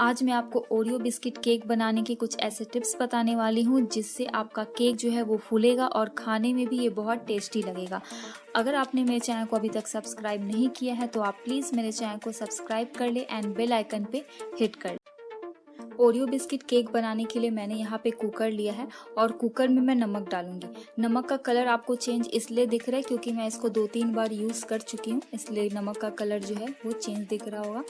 आज मैं आपको ओरियो बिस्किट केक बनाने के कुछ ऐसे टिप्स बताने वाली हूँ जिससे आपका केक जो है वो फूलेगा और खाने में भी ये बहुत टेस्टी लगेगा। अगर आपने मेरे चैनल को अभी तक सब्सक्राइब नहीं किया है तो आप प्लीज़ मेरे चैनल को सब्सक्राइब कर ले एंड बेल आइकन पे हिट कर ले। ओरियो बिस्किट केक बनाने के लिए मैंने यहाँ पे कुकर लिया है और कुकर में मैं नमक डालूंगी। नमक का कलर आपको चेंज इसलिए दिख रहा है क्योंकि मैं इसको 2-3 बार यूज़ कर चुकी हूँ, इसलिए नमक का कलर जो है वो चेंज दिख रहा होगा।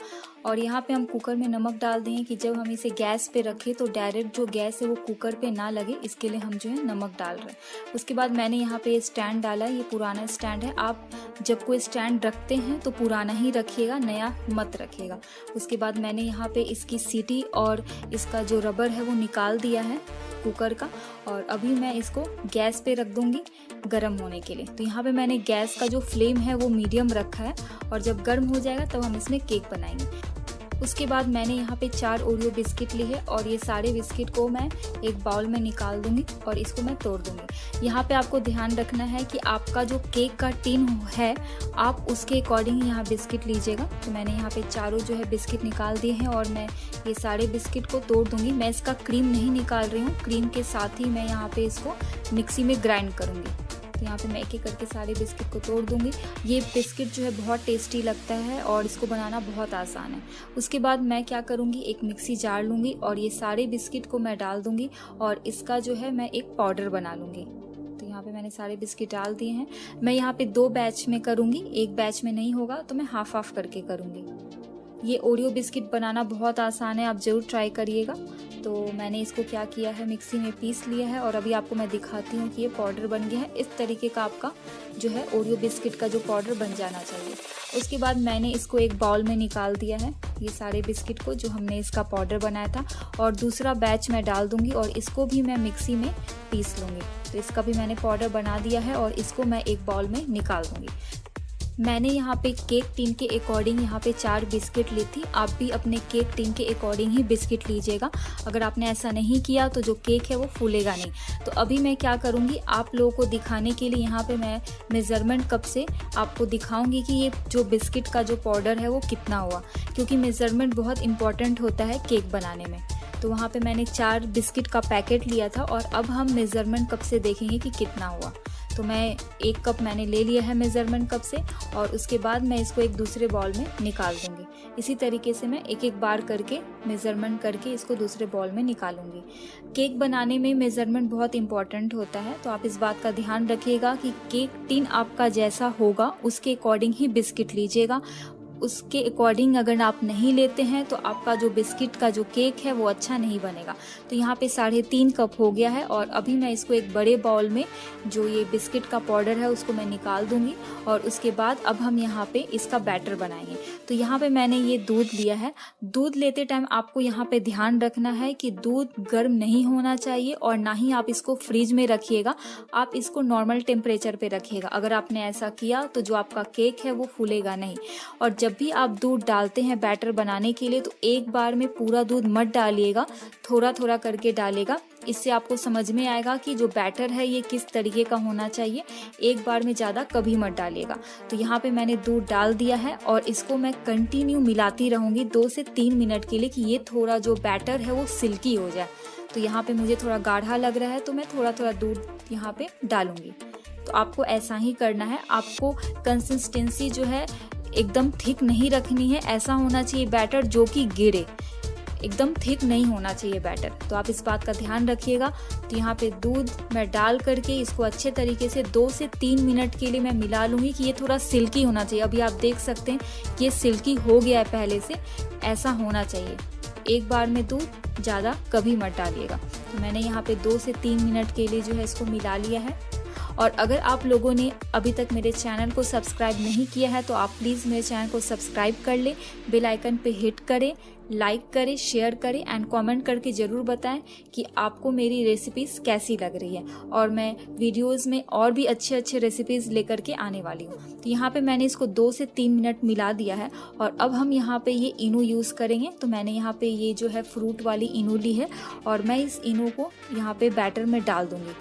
और यहाँ पे हम कुकर में नमक डाल दें कि जब हम इसे गैस पे रखें तो डायरेक्ट जो गैस है वो कुकर पे ना लगे, इसके लिए हम जो है नमक डाल रहे हैं। उसके बाद मैंने यहाँ पे स्टैंड डाला है, ये पुराना स्टैंड है। आप जब कोई स्टैंड रखते हैं तो पुराना ही रखिएगा, नया मत रखिएगा। उसके बाद मैंने यहाँ पे इसकी सीटी और इसका जो रबर है वो निकाल दिया है कुकर का, और अभी मैं इसको गैस पे रख दूंगी गर्म होने के लिए। तो यहाँ पे मैंने गैस का जो फ्लेम है वो मीडियम रखा है और जब गर्म हो जाएगा तब हम इसमें केक बनाएंगे। उसके बाद मैंने यहाँ पे 4 ओरियो बिस्किट लिए है और ये सारे बिस्किट को मैं एक बाउल में निकाल दूंगी और इसको मैं तोड़ दूंगी। यहाँ पे आपको ध्यान रखना है कि आपका जो केक का टिन है आप उसके अकॉर्डिंग यहाँ बिस्किट लीजिएगा। तो मैंने यहाँ पे चारों जो है बिस्किट निकाल दिए हैं और मैं ये सारे बिस्किट को तोड़ दूंगी। मैं इसका क्रीम नहीं निकाल रही हूँ, क्रीम के साथ ही मैं यहाँ पे इसको मिक्सी में ग्राइंड करूँगी। तो यहाँ पे मैं एक एक करके सारे बिस्किट को तोड़ दूंगी। ये बिस्किट जो है बहुत टेस्टी लगता है और इसको बनाना बहुत आसान है। उसके बाद मैं क्या करूँगी, एक मिक्सी जार लूँगी और ये सारे बिस्किट को मैं डाल दूँगी और इसका जो है मैं एक पाउडर बना लूँगी। तो यहाँ पे मैंने सारे बिस्किट डाल दिए हैं। मैं यहाँ पे 2 बैच में करूँगी, एक बैच में नहीं होगा तो मैं हाफ हाफ करके करूँगी। ये ओरियो बिस्किट बनाना बहुत आसान है, आप ज़रूर ट्राई करिएगा। तो मैंने इसको क्या किया है, मिक्सी में पीस लिया है और अभी आपको मैं दिखाती हूँ कि ये पाउडर बन गया है। इस तरीके का आपका जो है ओरियो बिस्किट का जो पाउडर बन जाना चाहिए। उसके बाद मैंने इसको एक बाउल में निकाल दिया है, ये सारे बिस्किट को जो हमने इसका पाउडर बनाया था, और दूसरा बैच मैं डाल दूंगी और इसको भी मैं मिक्सी में पीस लूँगी। तो इसका भी मैंने पाउडर बना दिया है और इसको मैं एक बाउल में निकाल दूँगी। मैंने यहाँ पे केक टिन के अकॉर्डिंग यहाँ पे 4 बिस्किट ली थी। आप भी अपने केक टिन के अकॉर्डिंग ही बिस्किट लीजिएगा। अगर आपने ऐसा नहीं किया तो जो केक है वो फूलेगा नहीं। तो अभी मैं क्या करूँगी, आप लोगों को दिखाने के लिए यहाँ पे मैं मेज़रमेंट कप से आपको दिखाऊंगी कि ये जो बिस्किट का जो पाउडर है वो कितना हुआ, क्योंकि मेज़रमेंट बहुत इंपॉर्टेंट होता है केक बनाने में। तो वहाँ पे मैंने 4 बिस्किट का पैकेट लिया था और अब हम मेज़रमेंट कप से देखेंगे कि कितना हुआ। तो मैं 1 कप मैंने ले लिया है मेज़रमेंट कप से और उसके बाद मैं इसको एक दूसरे बाउल में निकाल दूंगी। इसी तरीके से मैं एक एक बार करके मेज़रमेंट करके इसको दूसरे बाउल में निकालूंगी। केक बनाने में मेज़रमेंट बहुत इंपॉर्टेंट होता है, तो आप इस बात का ध्यान रखिएगा कि केक टिन आपका जैसा होगा उसके अकॉर्डिंग ही बिस्किट लीजिएगा। उसके अकॉर्डिंग अगर आप नहीं लेते हैं तो आपका जो बिस्किट का जो केक है वो अच्छा नहीं बनेगा। तो यहाँ पे 3.5 कप हो गया है और अभी मैं इसको एक बड़े बाउल में जो ये बिस्किट का पाउडर है उसको मैं निकाल दूंगी और उसके बाद अब हम यहाँ पे इसका बैटर बनाएंगे। तो यहाँ पे मैंने ये दूध लिया है। दूध लेते टाइम आपको यहाँ पे ध्यान रखना है कि दूध गर्म नहीं होना चाहिए और ना ही आप इसको फ्रिज में रखिएगा, आप इसको नॉर्मल टेम्परेचर पे रखिएगा। अगर आपने ऐसा किया तो जो आपका केक है वो फूलेगा नहीं। और जब भी आप दूध डालते हैं बैटर बनाने के लिए तो एक बार में पूरा दूध मत डालिएगा, थोड़ा थोड़ा करके डालेगा। इससे आपको समझ में आएगा कि जो बैटर है ये किस तरीके का होना चाहिए। एक बार में ज़्यादा कभी मत डालिएगा। तो यहाँ पे मैंने दूध डाल दिया है और इसको मैं कंटिन्यू मिलाती रहूँगी 2 से 3 मिनट के लिए कि ये थोड़ा जो बैटर है वो सिल्की हो जाए। तो यहाँ पे मुझे थोड़ा गाढ़ा लग रहा है तो मैं थोड़ा थोड़ा दूध यहाँ पे डालूँगी। तो आपको ऐसा ही करना है। आपको कंसिस्टेंसी जो है एकदम थिक नहीं रखनी है, ऐसा होना चाहिए बैटर जो कि गिरे, एकदम थिक नहीं होना चाहिए बैटर। तो आप इस बात का ध्यान रखिएगा। तो यहाँ पे दूध मैं डाल करके इसको अच्छे तरीके से 2 से 3 मिनट के लिए मैं मिला लूँगी कि ये थोड़ा सिल्की होना चाहिए। अभी आप देख सकते हैं कि ये सिल्की हो गया है पहले से, ऐसा होना चाहिए। एक बार में दूध ज़्यादा कभी मत डालिएगा। तो मैंने यहाँ पे 2 से 3 मिनट के लिए जो है इसको मिला लिया है। और अगर आप लोगों ने अभी तक मेरे चैनल को सब्सक्राइब नहीं किया है तो आप प्लीज़ मेरे चैनल को सब्सक्राइब कर लें, बेल आइकन पे हिट करें, लाइक करें, शेयर करें एंड कमेंट करके ज़रूर बताएं कि आपको मेरी रेसिपीज़ कैसी लग रही है। और मैं वीडियोस में और भी अच्छे अच्छे रेसिपीज़ लेकर के आने वाली हूँ। तो यहाँ पे मैंने इसको 2 से 3 मिनट मिला दिया है और अब हम यहाँ पे ये इनो यूज़ करेंगे। तो मैंने यहाँ पे ये जो है फ्रूट वाली इनो ली है और मैं इस इनो को यहाँ पे बैटर में डाल दूँगी।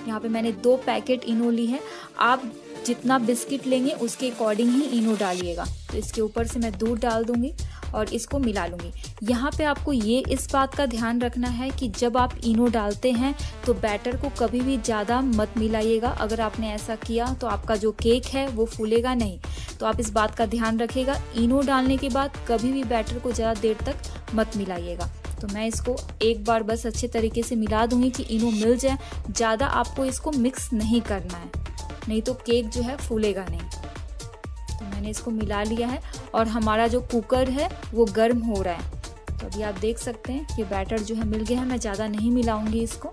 यहाँ पे मैंने 2 पैकेट इनो ली है। आप जितना बिस्किट लेंगे उसके अकॉर्डिंग ही इनो डालिएगा। तो इसके ऊपर से मैं दूध डाल दूंगी और इसको मिला लूँगी। यहाँ पे आपको ये इस बात का ध्यान रखना है कि जब आप इनो डालते हैं तो बैटर को कभी भी ज़्यादा मत मिलाइएगा। अगर आपने ऐसा किया तो आपका जो केक है वो फूलेगा नहीं। तो आप इस बात का ध्यान रखिएगा, इनो डालने के बाद कभी भी बैटर को ज़्यादा देर तक मत मिलाइएगा। तो मैं इसको एक बार बस अच्छे तरीके से मिला दूंगी कि इनो मिल जाए। ज़्यादा आपको इसको मिक्स नहीं करना है, नहीं तो केक जो है फूलेगा नहीं। तो मैंने इसको मिला लिया है और हमारा जो कुकर है वो गर्म हो रहा है। तो अभी आप देख सकते हैं कि बैटर जो है मिल गया है। मैं ज़्यादा नहीं मिलाऊंगी इसको।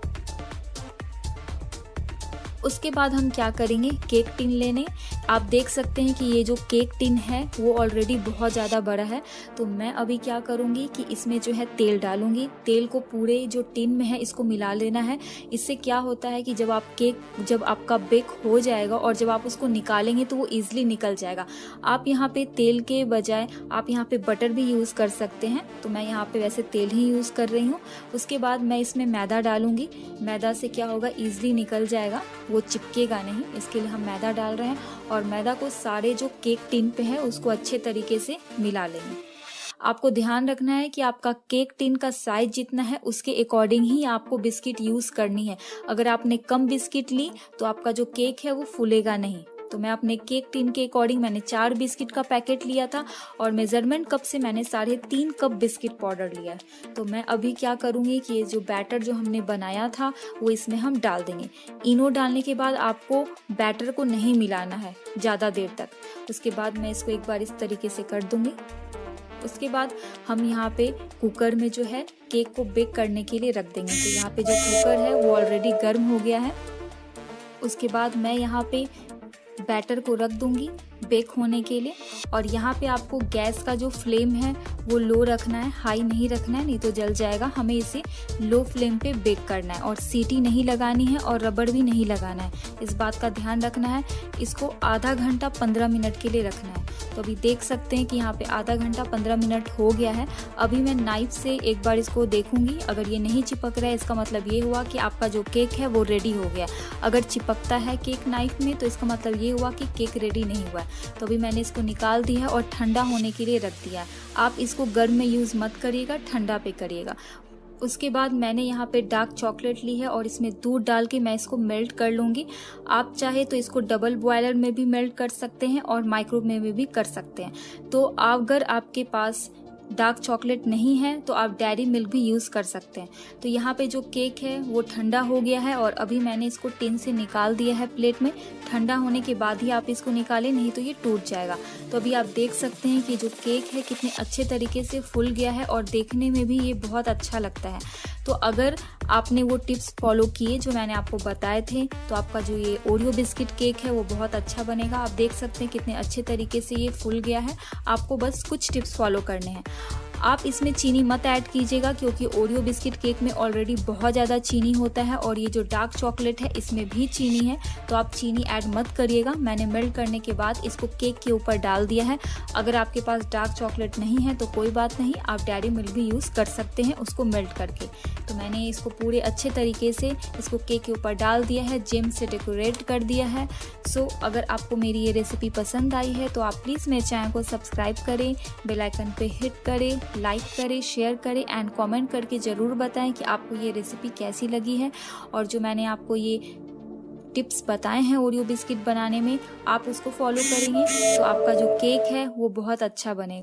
उसके बाद हम क्या करेंगे, केक टिन लेने। आप देख सकते हैं कि ये जो केक टिन है वो ऑलरेडी बहुत ज़्यादा बड़ा है। तो मैं अभी क्या करूँगी कि इसमें जो है तेल डालूंगी। तेल को पूरे जो टिन में है इसको मिला लेना है। इससे क्या होता है कि जब आपका बेक हो जाएगा और जब आप उसको निकालेंगे तो वो ईजिली निकल जाएगा। आप यहाँ पे तेल के बजाय आप यहाँ पे बटर भी यूज़ कर सकते हैं। तो मैं यहाँ पे वैसे तेल ही यूज़ कर रही हूँ। उसके बाद मैं इसमें मैदा डालूंगी। मैदा से क्या होगा, ईजिली निकल जाएगा, वो चिपकेगा नहीं। इसके लिए हम मैदा डाल रहे हैं और मैदा को सारे जो केक टिन पे है उसको अच्छे तरीके से मिला लेंगे। आपको ध्यान रखना है कि आपका केक टिन का साइज जितना है उसके अकॉर्डिंग ही आपको बिस्किट यूज़ करनी है। अगर आपने कम बिस्किट ली तो आपका जो केक है वो फूलेगा नहीं। तो मैं अपने केक टिन के अकॉर्डिंग मैंने 4 बिस्किट का पैकेट लिया था और मेजरमेंट कप से मैंने 3.5 कप बिस्किट पाउडर लिया है। तो मैं अभी क्या करूँगी कि ये जो बैटर जो हमने बनाया था वो इसमें हम डाल देंगे। इनो डालने के बाद आपको बैटर को नहीं मिलाना है ज़्यादा देर तक। उसके बाद मैं इसको एक बार इस तरीके से कर दूँगी। उसके बाद हम यहाँ पे कुकर में जो है केक को बेक करने के लिए रख देंगे। तो यहाँ पे जो कुकर है वो ऑलरेडी गर्म हो गया है। उसके बाद मैं यहाँ पे बैटर को रख दूंगी बेक होने के लिए। और यहाँ पे आपको गैस का जो फ्लेम है वो लो रखना है, हाई नहीं रखना है, नहीं तो जल जाएगा। हमें इसे लो फ्लेम पे बेक करना है और सीटी नहीं लगानी है और रबड़ भी नहीं लगाना है। इस बात का ध्यान रखना है। इसको आधा घंटा 15 मिनट के लिए रखना है। तो अभी देख सकते हैं कि यहाँ पे आधा घंटा 15 मिनट हो गया है। अभी मैं नाइफ से एक बार इसको देखूंगी। अगर ये नहीं चिपक रहा है इसका मतलब ये हुआ कि आपका जो केक है वो रेडी हो गया। अगर चिपकता है केक नाइफ में तो इसका मतलब ये हुआ कि केक रेडी नहीं हुआ। तो अभी मैंने इसको निकाल दिया है और ठंडा होने के लिए रख दिया है। आप इसको गर्म में यूज़ मत करिएगा, ठंडा पे करिएगा। उसके बाद मैंने यहाँ पे डार्क चॉकलेट ली है और इसमें दूध डाल के मैं इसको मेल्ट कर लूँगी। आप चाहे तो इसको डबल बॉयलर में भी मेल्ट कर सकते हैं और माइक्रोवेव में भी कर सकते हैं। तो अगर आपके पास डार्क चॉकलेट नहीं है तो आप डेयरी मिल्क भी यूज़ कर सकते हैं। तो यहाँ पे जो केक है वो ठंडा हो गया है और अभी मैंने इसको टिन से निकाल दिया है प्लेट में। ठंडा होने के बाद ही आप इसको निकालें, नहीं तो ये टूट जाएगा। तो अभी आप देख सकते हैं कि जो केक है कितने अच्छे तरीके से फूल गया है और देखने में भी ये बहुत अच्छा लगता है। तो अगर आपने वो टिप्स फॉलो किए जो मैंने आपको बताए थे तो आपका जो ये ओरियो बिस्किट केक है वो बहुत अच्छा बनेगा। आप देख सकते हैं कितने अच्छे तरीके से ये फूल गया है। आपको बस कुछ टिप्स फॉलो करने हैं। आप इसमें चीनी मत ऐड कीजिएगा क्योंकि ओरियो बिस्किट केक में ऑलरेडी बहुत ज़्यादा चीनी होता है और ये जो डार्क चॉकलेट है इसमें भी चीनी है, तो आप चीनी ऐड मत करिएगा। मैंने मेल्ट करने के बाद इसको केक के ऊपर डाल दिया है। अगर आपके पास डार्क चॉकलेट नहीं है तो कोई बात नहीं, आप डेयरी मिल्क भी यूज़ कर सकते हैं उसको मेल्ट करके। तो मैंने इसको पूरे अच्छे तरीके से इसको केक के ऊपर डाल दिया है, जेम से डेकोरेट कर दिया है। सो अगर आपको मेरी ये रेसिपी पसंद आई है तो आप प्लीज़ मेरे चैनल को सब्सक्राइब करें, बेल आइकन पे हिट करें, लाइक करें, शेयर करें एंड कमेंट करके ज़रूर बताएं कि आपको ये रेसिपी कैसी लगी है। और जो मैंने आपको ये टिप्स बताए हैं ओरियो बिस्किट बनाने में, आप उसको फॉलो करेंगे तो आपका जो केक है वो बहुत अच्छा बनेगा।